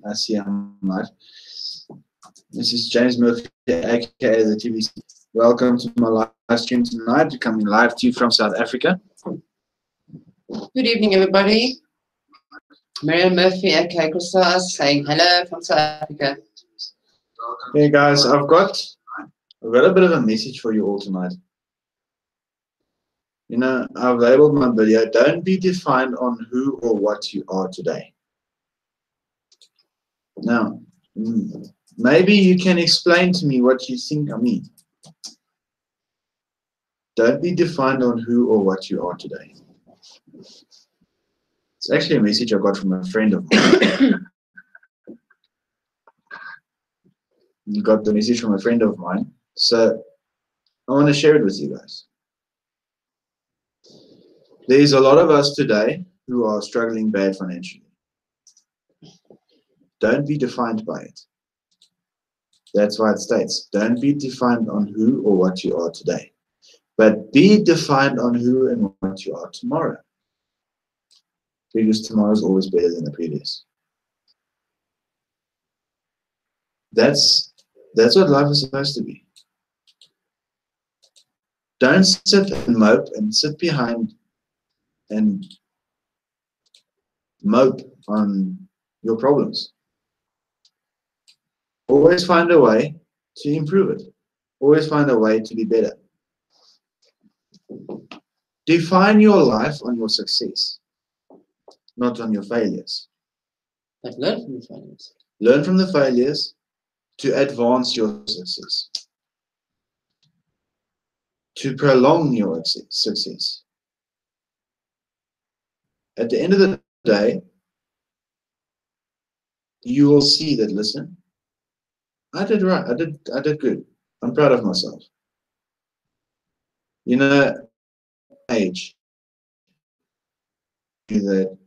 I see I'm live. This is James Murphy, aka the TVC. Welcome to my live stream tonight. We're coming live to you from South Africa. Good evening, everybody. Miriam Murphy, aka Crystal, saying hello from South Africa. Hey guys, I've got a bit of a message for you all tonight. You know, I've labeled my video, "Don't be defined on who or what you are today." Now, maybe you can explain to me what you think I mean. Don't be defined on who or what you are today. It's actually a message I got from a friend of mine. You got the message from a friend of mine, so I want to share it with you guys. There's a lot of us today who are struggling bad financially. Don't be defined by it. That's why it states, don't be defined on who or what you are today, but be defined on who and what you are tomorrow. Because tomorrow is always better than the previous. That's what life is supposed to be. Don't sit and mope and sit behind and mope on your problems. Always find a way to improve it. Always find a way to be better. Define your life on your success, not on your failures. But learn from the failures. Learn from the failures to advance your success. To prolong your success. At the end of the day, you will see that, listen, I did right. I did good. I'm proud of myself. You know, age that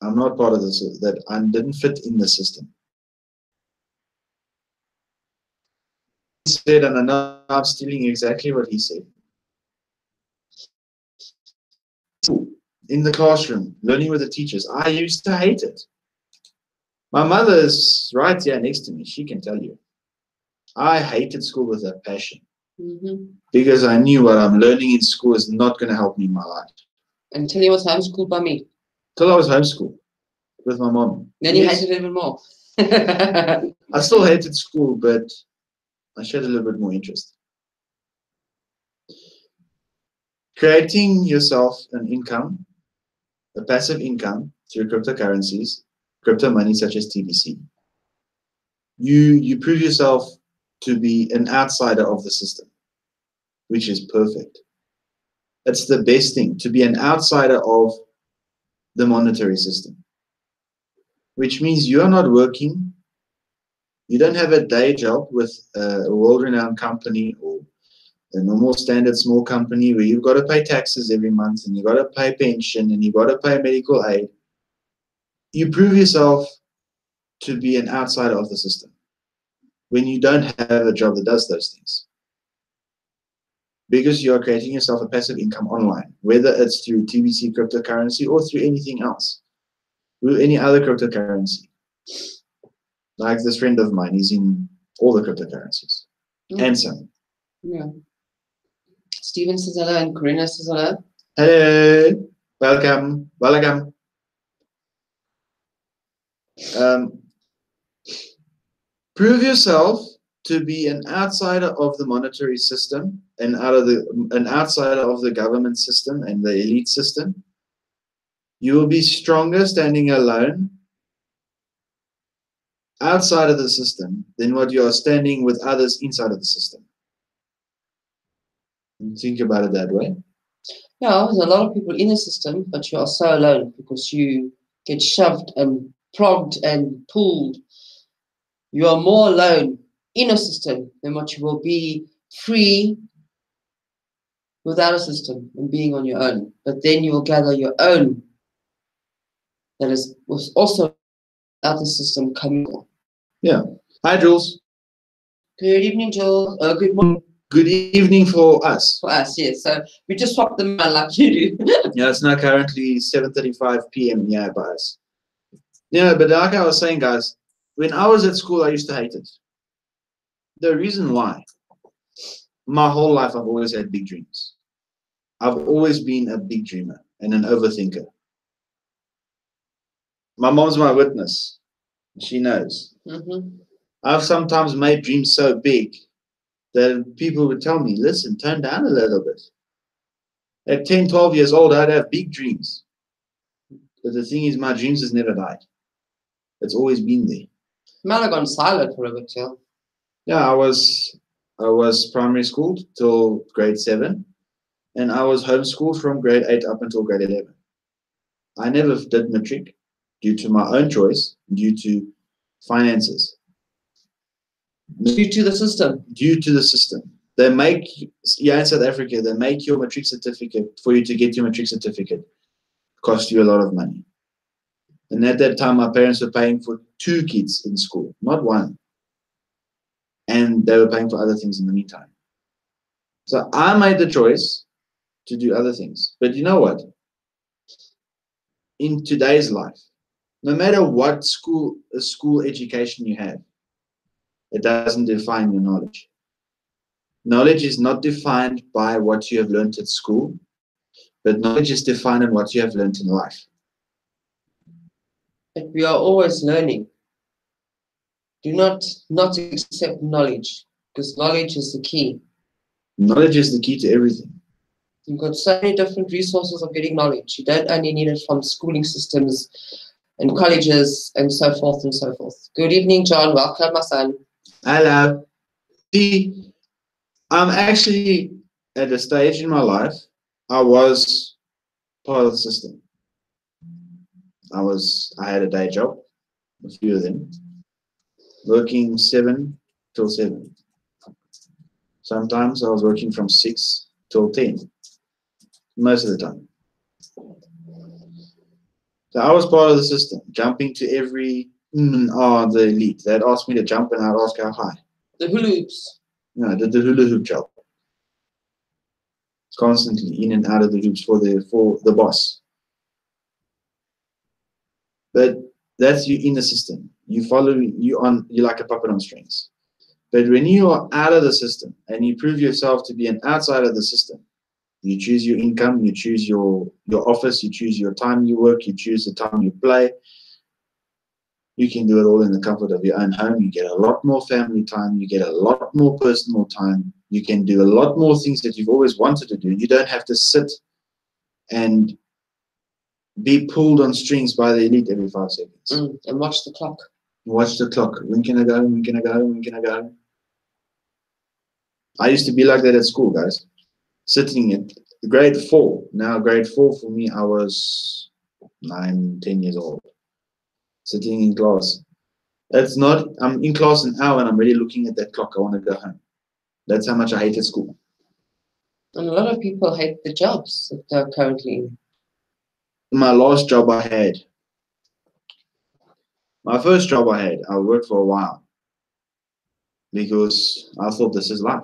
I'm not part of this, that I didn't fit in the system. He said, and I know I'm stealing exactly what he said. In the classroom, learning with the teachers, I used to hate it. My mother is right here next to me. She can tell you. I hated school with a passion. Because I knew what I'm learning in school is not going to help me in my life. Until you was homeschooled by me. Till I was homeschooled with my mom. Then you hated it even more. I still hated school, but I showed a little bit more interest. Creating yourself an income, a passive income through cryptocurrencies, crypto money such as TBC. You prove yourself to be an outsider of the system, which is perfect. It's the best thing, to be an outsider of the monetary system, which means you are not working, you don't have a day job with a world-renowned company or a normal standard small company where you've got to pay taxes every month and you've got to pay pension and you've got to pay medical aid. You prove yourself to be an outsider of the system when you don't have a job that does those things. Because you are creating yourself a passive income online, whether it's through TBC cryptocurrency or through anything else, through any other cryptocurrency. Like this friend of mine, he's in all the cryptocurrencies. And some. Yeah. Steven says hello and Corinna says hello. Hello. Welcome. Welcome. Prove yourself to be an outsider of the monetary system and an outsider of the government system and the elite system You will be stronger standing alone outside of the system than what you are standing with others inside of the system. Think about it that way. Yeah, there's a lot of people in the system, but you are so alone because you get shoved and progged and pulled. You are more alone in a system than what you will be free without a system and being on your own. But then you will gather your own that is was also out the system coming. Yeah. Hi, Jules. Good evening, Jill. Good morning. Good evening for us. For us, yes. So we just swapped them out like you do. Yeah, it's now currently 7:35 p.m. here by us. Yeah, but like I was saying, guys, when I was at school, I used to hate it. The reason why, my whole life, I've always had big dreams. I've always been a big dreamer and an overthinker. My mom's my witness. She knows. Mm-hmm. I've sometimes made dreams so big that people would tell me, listen, tone down a little bit. At 10, 12 years old, I'd have big dreams. But the thing is, my dreams has never died. It's always been there. Might have gone silent for a bit, Jill. Yeah, I was primary school till grade 7, and I was homeschooled from grade 8 up until grade 11. I never did matric due to my own choice, due to finances. Due to the system. Due to the system. They make, yeah, in South Africa, they make your matric certificate, for you to get your matric certificate, cost you a lot of money. And at that time, my parents were paying for 2 kids in school, not 1. And they were paying for other things in the meantime. So I made the choice to do other things. But you know what? In today's life, no matter what school education you have, it doesn't define your knowledge. Knowledge is not defined by what you have learned at school, but knowledge is defined on what you have learned in life. But we are always learning. Do not accept knowledge, because knowledge is the key. Knowledge is the key to everything. You've got so many different resources of getting knowledge. You don't only need it from schooling systems and colleges and so forth and so forth. Good evening, John. Welcome, my son. Hello. See, I'm actually at a stage in my life, I was part of the system. I had a day job, a few of them, working 7 till 7. Sometimes I was working from 6 till 10, most of the time. So I was part of the system, jumping to every, the elite. They'd ask me to jump and I'd ask how high. The hula hoops. No, I did the hula hoop job. Constantly in and out of the hoops for the boss. But that's you in the system. You're like a puppet on strings. But when you are out of the system and you prove yourself to be an outsider of the system, you choose your income, you choose your office, you choose your time you work, you choose the time you play. You can do it all in the comfort of your own home. You get a lot more family time. You get a lot more personal time. You can do a lot more things that you've always wanted to do. You don't have to sit and be pulled on strings by the elite every 5 seconds. And watch the clock. Watch the clock. When can I go? When can I go? When can I go? I used to be like that at school, guys. Sitting at grade 4. Now, grade 4 for me, I was 9, 10 years old. Sitting in class. I'm in class an hour and I'm really looking at that clock. I want to go home. That's how much I hated school. And a lot of people hate the jobs that they're currently in. My last job I had, my first job I worked for a while because I thought this is life.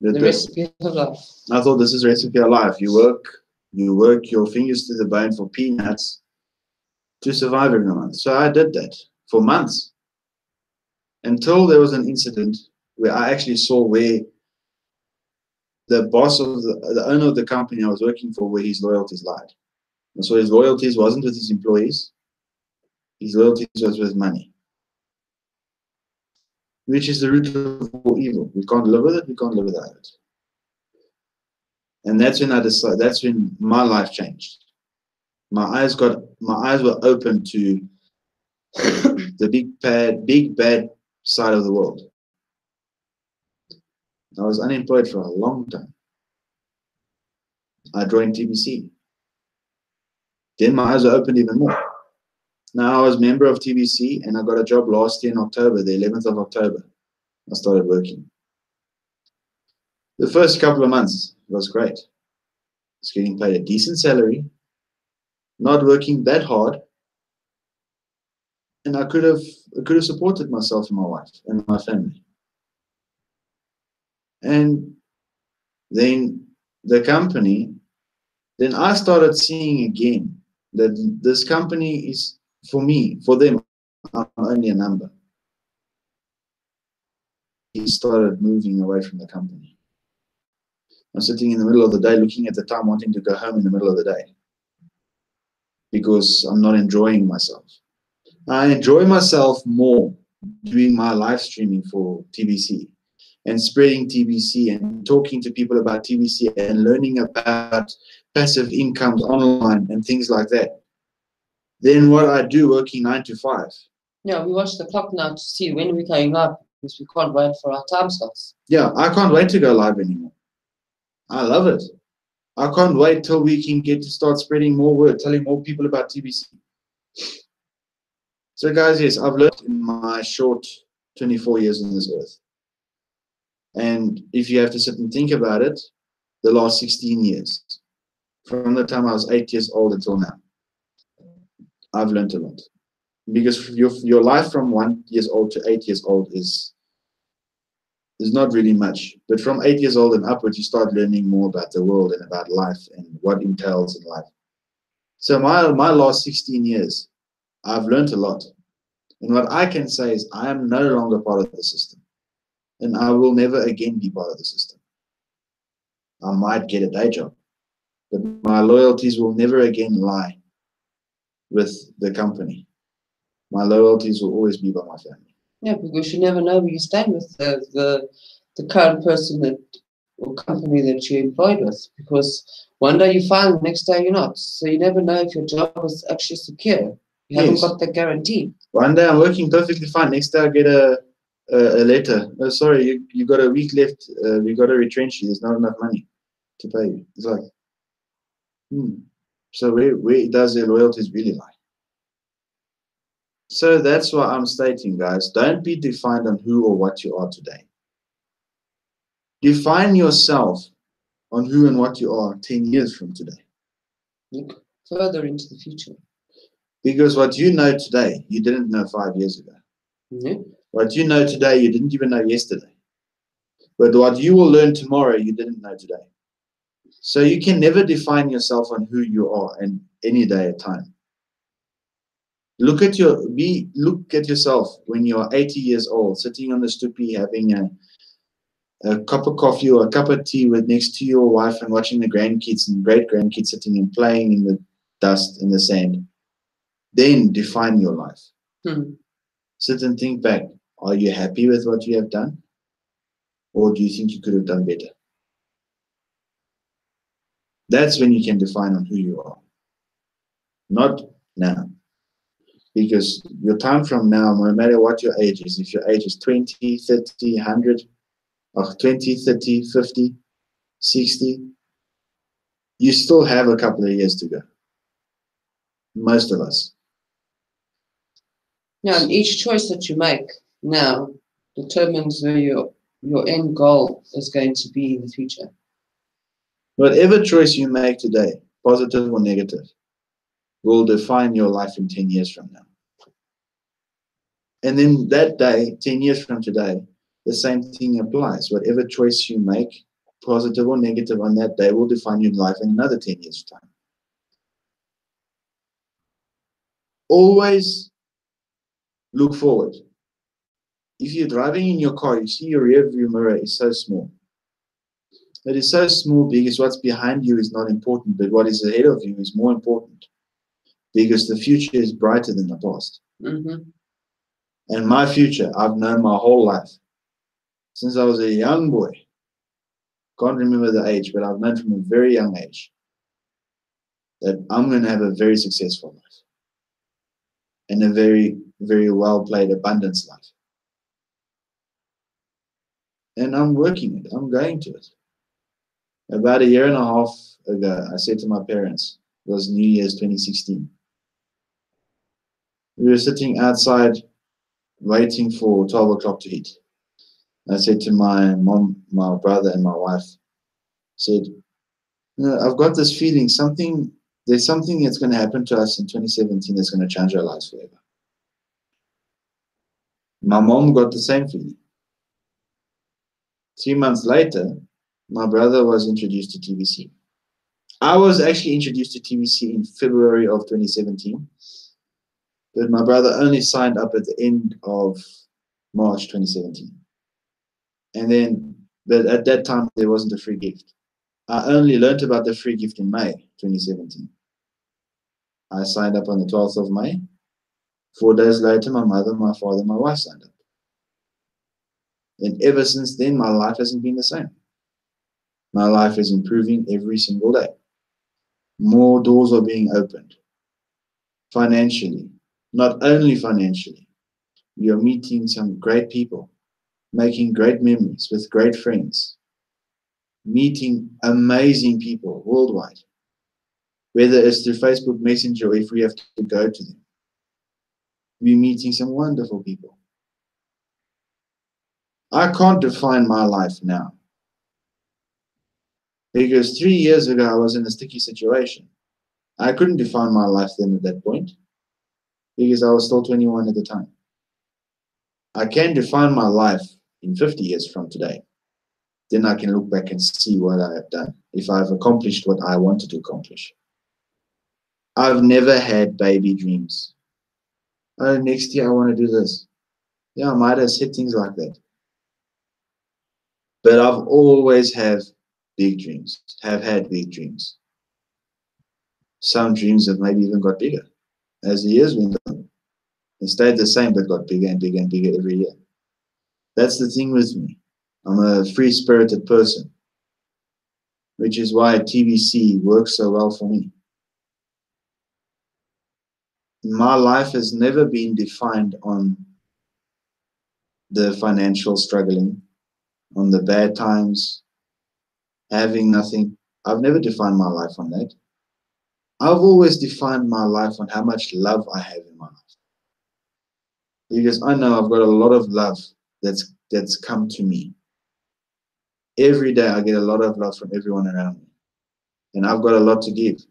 The recipe of life. I thought this is recipe of life. You work your fingers to the bone for peanuts to survive every month. So I did that for months until there was an incident where I actually saw where the boss of the owner of the company I was working for, where his loyalties lied. And so his loyalties wasn't with his employees. His loyalties was with money, which is the root of all evil. We can't live with it. We can't live without it. And that's when I decided, that's when my life changed. My eyes were open to the big bad side of the world. I was unemployed for a long time. I joined TBC. Then my eyes were opened even more. Now I was a member of TBC and I got a job last year in October, the 11th of October. I started working. The first couple of months was great. I was getting paid a decent salary, not working that hard, and I could have supported myself and my wife and my family. And then the company, then I started seeing again that this company is, for me, for them, I'm only a number. He started moving away from the company. I'm sitting in the middle of the day looking at the time, wanting to go home in the middle of the day because I'm not enjoying myself. I enjoy myself more doing my live streaming for TBC and spreading TBC and talking to people about TBC and learning about passive incomes online and things like that than what I do working 9 to 5. Yeah, we watch the clock now to see when we're going live because we can't wait for our time slots. Yeah, I can't wait to go live anymore. I love it. I can't wait till we can get to start spreading more word, telling more people about TBC. So guys, yes, I've learned in my short 24 years on this earth. And if you have to sit and think about it, the last 16 years, from the time I was 8 years old until now, I've learned a lot. Because your life from 1 year old to 8 years old is not really much. But from 8 years old and upwards, you start learning more about the world and about life and what entails in life. So my last 16 years, I've learned a lot. And what I can say is I am no longer part of the system. And I will never again be part of the system. I might get a day job, but my loyalties will never again lie with the company. My loyalties will always be by my family. Yeah, because you never know where you stand with the current person that or company that you're employed with. Because one day you find, the next day you're not. So you never know if your job is actually secure. You haven't got that guarantee. One day I'm working perfectly fine. Next day I get a letter. Oh, sorry, you got a week left. We got to retrench you. There's not enough money to pay you. It's like, So where does their loyalties really lie? So that's what I'm stating, guys. Don't be defined on who or what you are today. Define yourself on who and what you are 10 years from today. Look further into the future. Because what you know today, you didn't know 5 years ago. Mm-hmm. What you know today, you didn't even know yesterday. But what you will learn tomorrow, you didn't know today. So you can never define yourself on who you are in any day at time. Look at yourself when you're 80 years old, sitting on the stoepie, having a cup of coffee or a cup of tea with next to your wife and watching the grandkids and great grandkids sitting and playing in the dust, in the sand. Then define your life. Sit and think back. Are you happy with what you have done? Or do you think you could have done better? That's when you can define on who you are. Not now. Because your time from now, no matter what your age is, if your age is 20, 30, 100, or 20, 30, 50, 60, you still have a couple of years to go. Most of us. Yeah, and each choice that you make now determines where your end goal is going to be in the future. Whatever choice you make today, positive or negative, will define your life in 10 years from now. And then that day, 10 years from today, the same thing applies. Whatever choice you make, positive or negative on that day, will define your life in another 10 years' time. Always look forward. If you're driving in your car, you see your rear view mirror is so small. It is so small because what's behind you is not important, but what is ahead of you is more important. Because the future is brighter than the past. And my future, I've known my whole life. Since I was a young boy, Can't remember the age, but I've known from a very young age that I'm going to have a very successful life and a very, very well played abundance life. And I'm working it. I'm going to it. About a year and a half ago, I said to my parents, it was New Year's 2016. We were sitting outside waiting for 12 o'clock to eat. I said to my mom, my brother, and my wife, said, I've got this feeling there's something that's going to happen to us in 2017 that's going to change our lives forever. My mom got the same feeling. 3 months later, my brother was introduced to TBC. I was actually introduced to TBC in February of 2017, but my brother only signed up at the end of March 2017. But at that time, there wasn't a free gift. I only learned about the free gift in May 2017. I signed up on the 12th of May. 4 days later, my mother, my father, my wife signed up. And ever since then, my life hasn't been the same. My life is improving every single day. More doors are being opened. Financially, not only financially, we are meeting some great people, making great memories with great friends, meeting amazing people worldwide, whether it's through Facebook Messenger or if we have to go to them. We're meeting some wonderful people. I can't define my life now. Because 3 years ago, I was in a sticky situation. I couldn't define my life then at that point because I was still 21 at the time. I can define my life in 50 years from today. Then I can look back and see what I have done, if I've accomplished what I wanted to accomplish. I've never had baby dreams. Oh, next year I want to do this. Yeah, I might have said things like that. But I've always had big dreams, have had big dreams. Some dreams have maybe even got bigger as the years went on. They stayed the same, but got bigger and bigger and bigger every year. That's the thing with me. I'm a free-spirited person, which is why TBC works so well for me. My life has never been defined on the financial struggling, on the bad times, having nothing. I've never defined my life on that. I've always defined my life on how much love I have in my life. Because I know I've got a lot of love that's come to me. Every day I get a lot of love from everyone around me. And I've got a lot to give.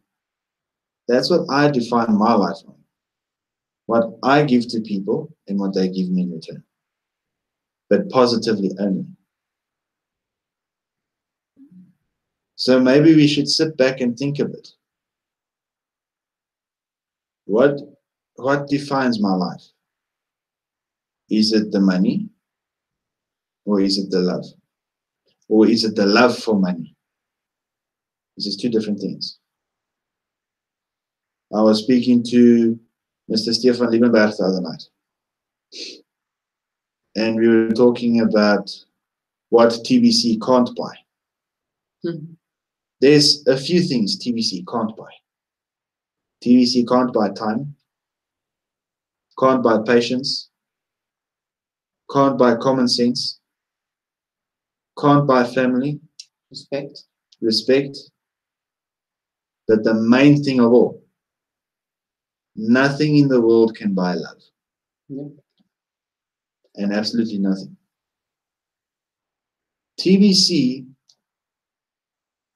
That's what I define my life on. What I give to people and what they give me in return. But positively only. So maybe we should sit back and think a bit. What defines my life? Is it the money? Or is it the love? Or is it the love for money? This is two different things. I was speaking to Mr. Stefan Liebenberg the other night. And we were talking about what TBC can't buy. There's a few things TBC can't buy. TBC can't buy time, can't buy patience, can't buy common sense, can't buy family, respect. But the main thing of all, nothing in the world can buy love. And absolutely nothing. TBC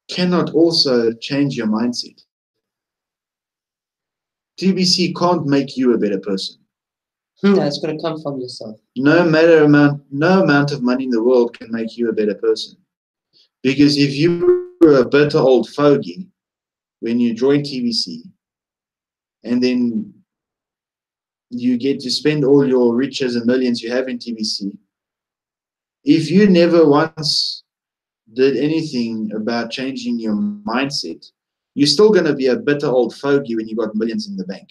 cannot also change your mindset. TBC can't make you a better person. No, it's got to come from yourself. No amount of money in the world can make you a better person. Because if you were a bitter old fogey when you join TBC, and then you get to spend all your riches and millions you have in TBC, if you never once did anything about changing your mindset, you're still going to be a bitter old fogey when you got millions in the bank.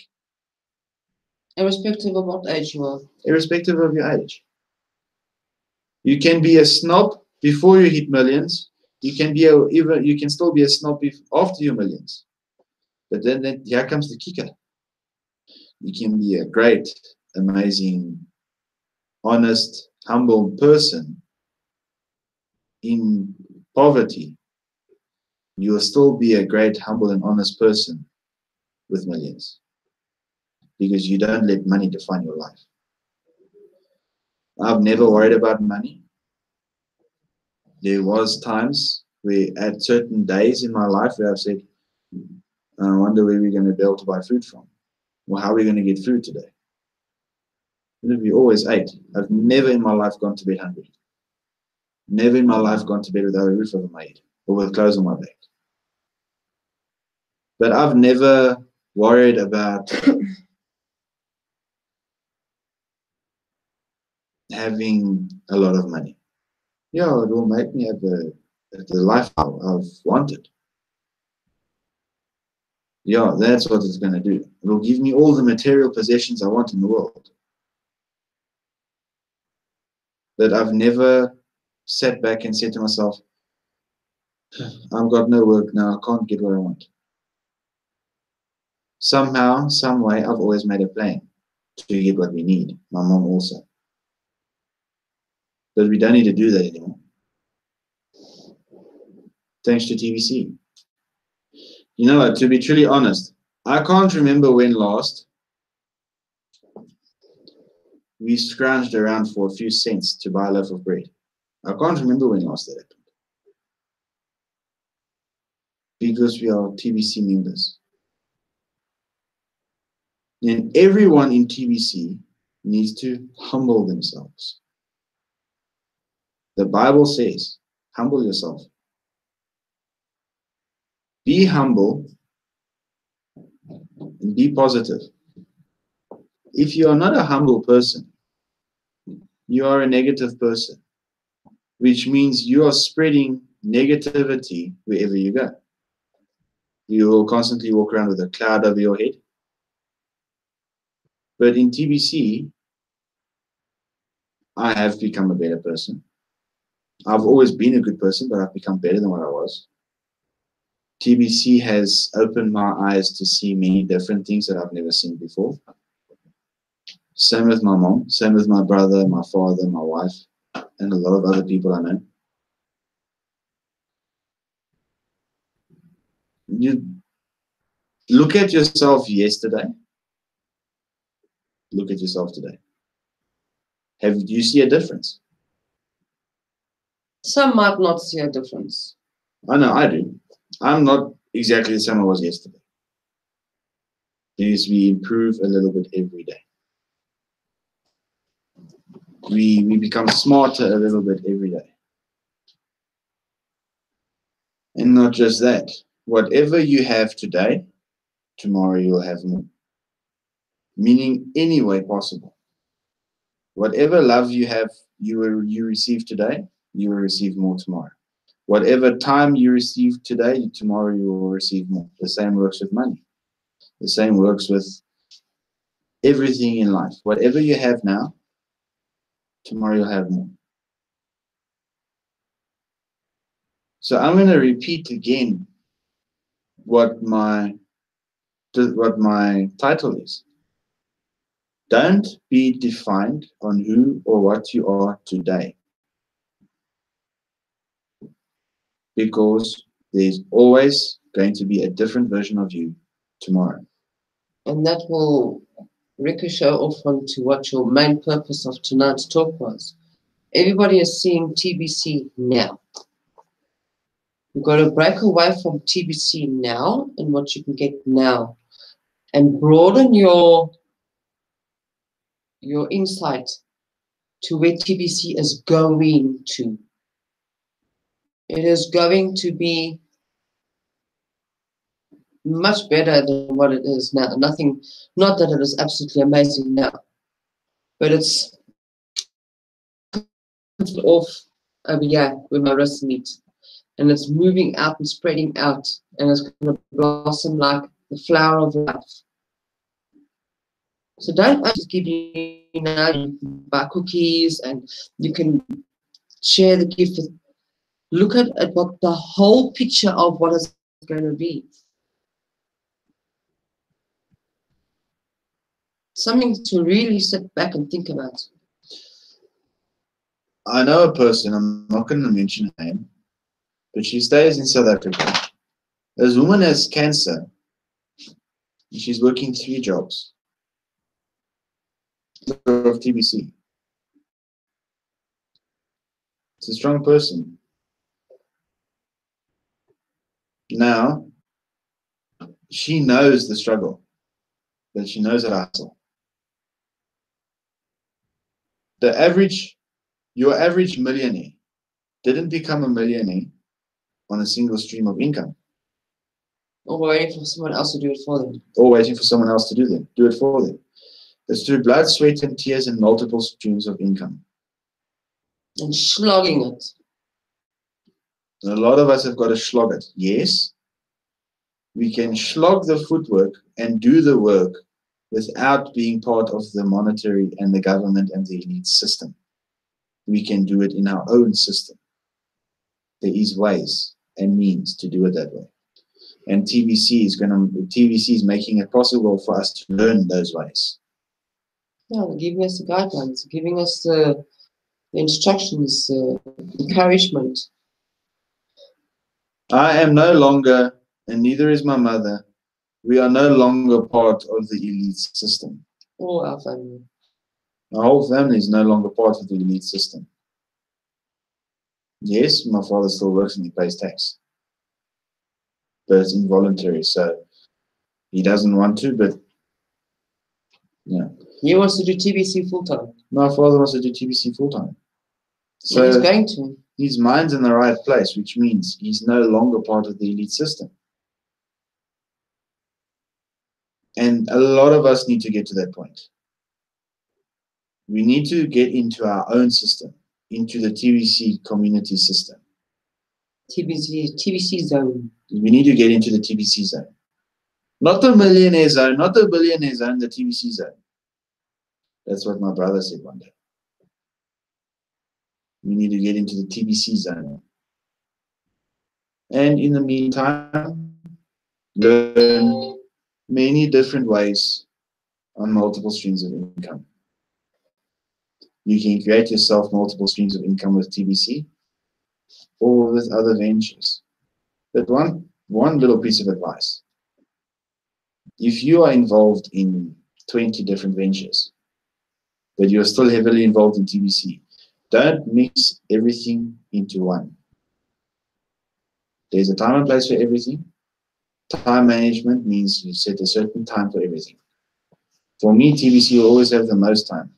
Irrespective of what age you are. Irrespective of your age. You can be a snob before you hit millions. You can you can still be a snob after your millions. But then here comes the kicker. You can be a great, amazing, honest, humble person in poverty. You will still be a great, humble, and honest person with millions, because you don't let money define your life. I've never worried about money. There was times where at certain days in my life where I've said, I wonder where we're going to be able to buy food from. Or how are we going to get food today? We always ate. I've never in my life gone to bed hungry. Never in my life gone to bed without a roof over my head or with clothes on my back. But I've never worried about having a lot of money. Yeah, it will make me have the lifestyle I've wanted. Yeah, that's what it's going to do. It will give me all the material possessions I want in the world. But I've never sat back and said to myself, I've got no work now, I can't get what I want. Somehow, some way, I've always made a plan to get what we need. My mom also. But we don't need to do that anymore. Thanks to TVC. You know what, to be truly honest, I can't remember when last we scrounged around for a few cents to buy a loaf of bread. I can't remember when last that happened. Because we are TVC members. And everyone in TVC needs to humble themselves. The Bible says, humble yourself. Be humble and be positive. If you are not a humble person, you are a negative person, which means you are spreading negativity wherever you go. You will constantly walk around with a cloud over your head. But in TBC, I have become a better person. I've always been a good person, but I've become better than what I was. TBC has opened my eyes to see many different things that I've never seen before. Same with my mom, same with my brother, my father, my wife, and a lot of other people I know. You look at yourself yesterday. Look at yourself today. Do you see a difference? Some might not see a difference. I know I do. I'm not exactly the same I was yesterday. Because we improve a little bit every day. We become smarter a little bit every day. And not just that. Whatever you have today, tomorrow you'll have more. Meaning any way possible. Whatever love you have, you receive today, you will receive more tomorrow. Whatever time you receive today, tomorrow you will receive more. The same works with money. The same works with everything in life. Whatever you have now, tomorrow you'll have more. So I'm going to repeat again what my title is. Don't be defined on who or what you are today. Because there's always going to be a different version of you tomorrow. And that will ricochet off onto what your main purpose of tonight's talk was. Everybody is seeing TBC now. You've got to break away from TBC now and what you can get now, and broaden your insight to where TBC is going to. It is going to be much better than what it is now. Not that it is absolutely amazing now, but it's off over here where my wrists meet, and it's moving out and spreading out, and it's going to blossom like the flower of life. So don't just give you now, you can buy cookies and you can share the gift with Look at what the whole picture of what it's going to be. Something to really sit back and think about. I know a person, I'm not going to mention her name, but she stays in South Africa. This woman has cancer. She's working 3 jobs of TBC. It's a strong person. Now, she knows the struggle, but she knows how to hustle. Your average millionaire didn't become a millionaire on a single stream of income. Or waiting for someone else to do it for them. Or waiting for someone else to do it for them. It's through blood, sweat, and tears and multiple streams of income. And slogging it. And a lot of us have got to slog it. Yes, we can slog the footwork and do the work without being part of the monetary and the government and the elite system. We can do it in our own system. There is ways and means to do it that way. And TBC is making it possible for us to learn those ways. Yeah, they're giving us the guidelines, giving us the instructions, encouragement. I am no longer, and neither is my mother, we are no longer part of the elite system. Or our family. Our whole family is no longer part of the elite system. Yes, my father still works and he pays tax. But it's involuntary, so he doesn't want to, but yeah. He wants to do TBC full time. My father wants to do TBC full time. So he's going to. His mind's in the right place, which means he's no longer part of the elite system. And a lot of us need to get to that point. We need to get into our own system, into the TBC community system. TBC zone. We need to get into the TBC zone. Not the millionaire zone, not the billionaire zone, the TBC zone. That's what my brother said one day. We need to get into the TBC zone. And in the meantime, learn many different ways on multiple streams of income. You can create yourself multiple streams of income with TBC or with other ventures. But one little piece of advice. If you are involved in 20 different ventures, but you're still heavily involved in TBC, don't mix everything into one. There's a time and place for everything. Time management means you set a certain time for everything. For me, TBC will always have the most time.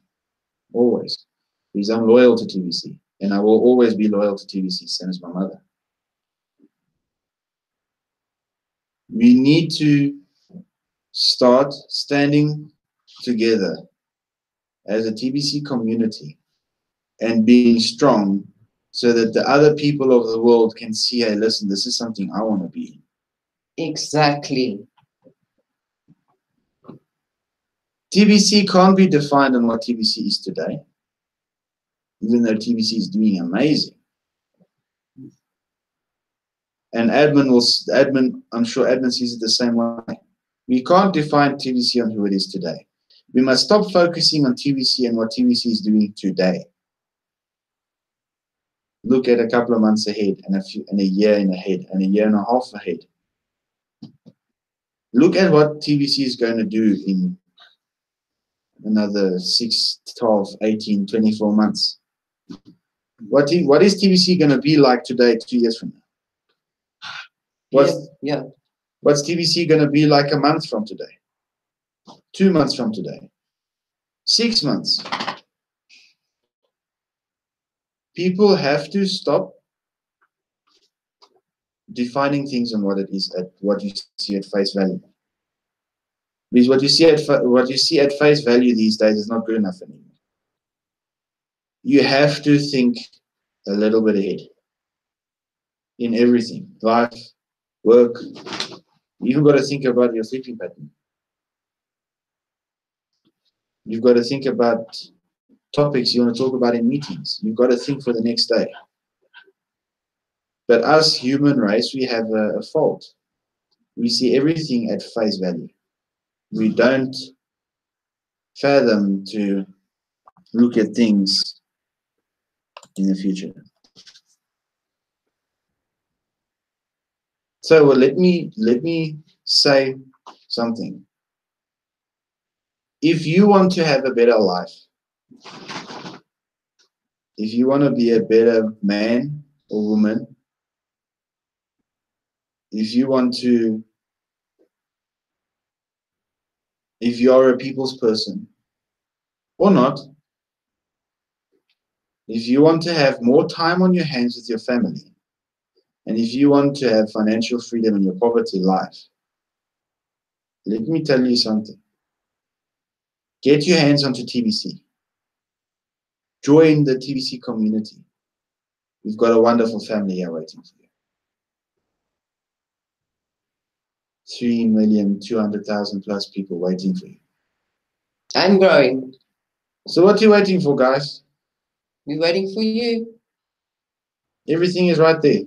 Always. Because I'm loyal to TBC. And I will always be loyal to TBC, same as my mother. We need to start standing together as a TBC community and being strong so that the other people of the world can see, hey, listen, this is something I want to be. Exactly. TBC can't be defined on what TBC is today, even though TBC is doing amazing. And I'm sure admin sees it the same way. We can't define TBC on who it is today. We must stop focusing on TBC and what TBC is doing today. Look at a couple of months ahead and a year ahead and a year and a half ahead. Look at what TBC is going to do in another 6, 12, 18, 24 months. What is TBC going to be like today, 2 years from now? What's TBC going to be like a month from today? 2 months from today? 6 months? People have to stop defining things on what it is, at what you see at face value. Because what you see at face value these days is not good enough anymore. You have to think a little bit ahead in everything, life, work. You even got to think about your sleeping pattern. You've got to think about topics you want to talk about in meetings. You've got to think for the next day. But us human race, we have a fault. We see everything at face value. We don't fathom to look at things in the future. So well, let me say something. If you want to have a better life, if you want to be a better man or woman, if you are a people's person or not, if you want to have more time on your hands with your family, and if you want to have financial freedom in your poverty life, let me tell you something. Get your hands onto TBC. Join the TBC community. We've got a wonderful family here waiting for you. 3,200,000 plus people waiting for you. And growing. So what are you waiting for, guys? We're waiting for you. Everything is right there.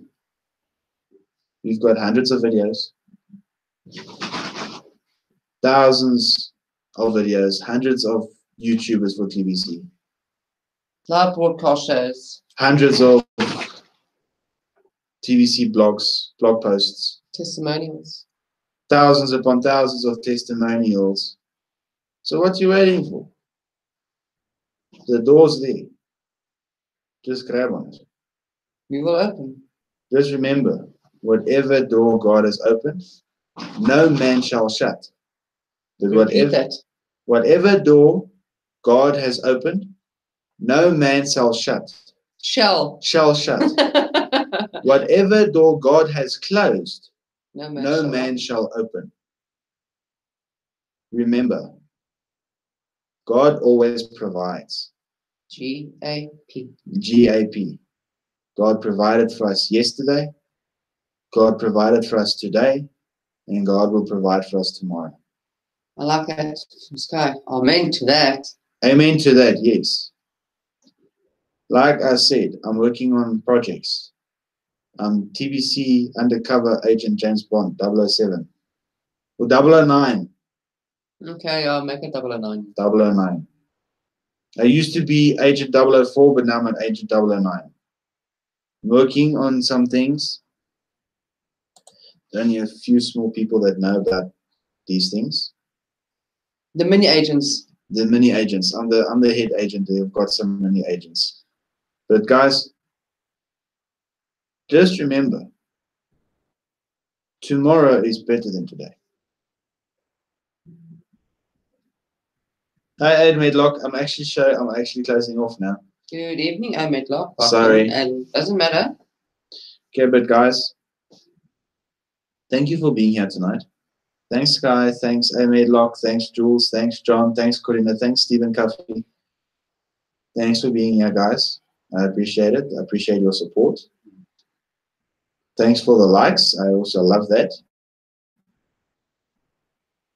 We've got hundreds of videos, thousands of videos, hundreds of YouTubers for TBC, Live broadcast shows. hundreds of TBC blogs, blog posts, Testimonials. thousands upon thousands of testimonials. So what are you waiting for? The door's there. Just grab on it. We will open. Just remember, whatever door God has opened, no man shall shut. But whatever door God has opened, no man shall shut. Shall shut. Whatever door God has closed, no man shall open. Remember, God always provides. G-A-P. G-A-P. God provided for us yesterday, God provided for us today, and God will provide for us tomorrow. I like that, Sky. Amen to that. Amen to that, yes. Like I said, I'm working on projects. I'm TBC undercover agent James Bond 007 or 009. Okay, I'll make it 009. 009. I used to be agent 004, but now I'm an agent 009. I'm working on some things. There's only a few small people that know about these things. The mini agents. The mini agents. I'm the head agent. They've got some mini agents. But guys, just remember, tomorrow is better than today. Hi, Ed Medlock. I'm actually closing off now. Good evening, Ed Medlock. Sorry. And doesn't matter. Okay, but guys, thank you for being here tonight. Thanks, Sky. Thanks, Ed Medlock. Thanks, Jules. Thanks, John. Thanks, Corina. Thanks, Stephen Cuffey. Thanks for being here, guys. I appreciate it. I appreciate your support. Thanks for the likes. I also love that.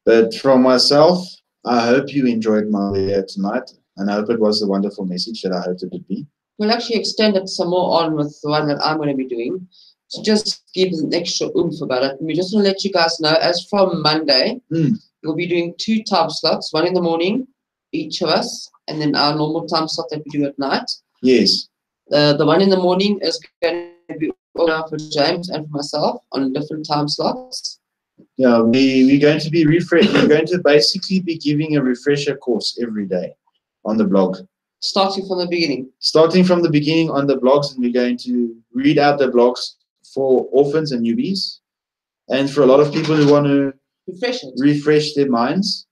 But from myself, I hope you enjoyed my video tonight, and I hope it was the wonderful message that I hoped it would be. We'll actually extend it some more on with the one that I'm going to be doing. So just give an extra oomph about it. And we just want to let you guys know, as from Monday, we'll be doing 2 time slots, one in the morning, each of us, and then our normal time slot that we do at night. Yes. The one in the morning is going to be all for James and for myself on different time slots. Yeah, we're going to be we're going to basically be giving a refresher course every day on the blog. Starting from the beginning. Starting from the beginning on the blogs, and we're going to read out the blogs for orphans and newbies. And for a lot of people who want to refresh their minds,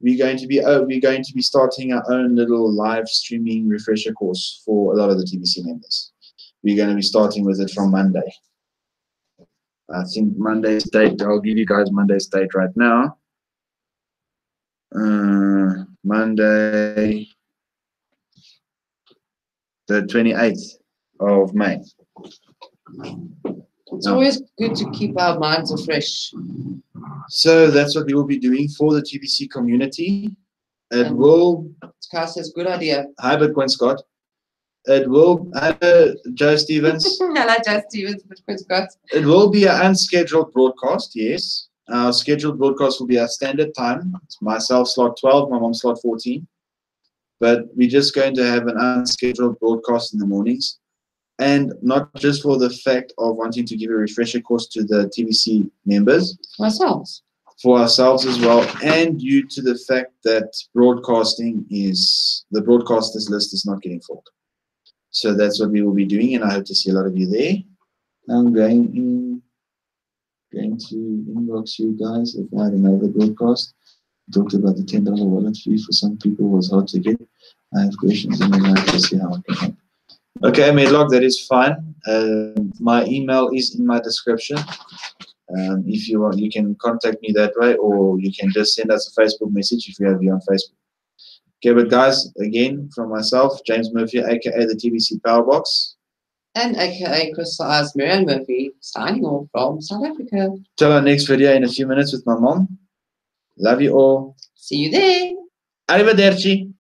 we're going to be starting our own little live streaming refresher course for a lot of the TBC members. We're going to be starting with it from Monday. I think Monday's date, I'll give you guys Monday's date right now. Monday, the 28th of May. It's always good to keep our minds afresh. So that's what we will be doing for the TBC community. It will. Scott says, good idea. Hi, Bitcoin Scott. It will, Joe Stevens. Hello, Joe Stevens, but Chris got. It will be an unscheduled broadcast, yes. Our scheduled broadcast will be our standard time. It's myself slot 12, my mom slot 14. But we're just going to have an unscheduled broadcast in the mornings. And not just for the fact of wanting to give a refresher course to the TVC members. Ourselves. For ourselves as well, and due to the fact that the broadcasters list is not getting filled. So that's what we will be doing, and I hope to see a lot of you there. I'm going to inbox you guys if I had another broadcast. I talked about the $10 wallet fee for some people was hard to get. I have questions and I'd like to see how I can help. Okay, Medlock, that is fine. My email is in my description. If you want, you can contact me that way, or you can just send us a Facebook message if you have you on Facebook. Okay, but guys, again, from myself, James Murphy, aka the TVC Powerbox. And aka Crystal Eyes Marianne Murphy, signing off from South Africa. Till our next video in a few minutes with my mom. Love you all. See you there. Arrivederci.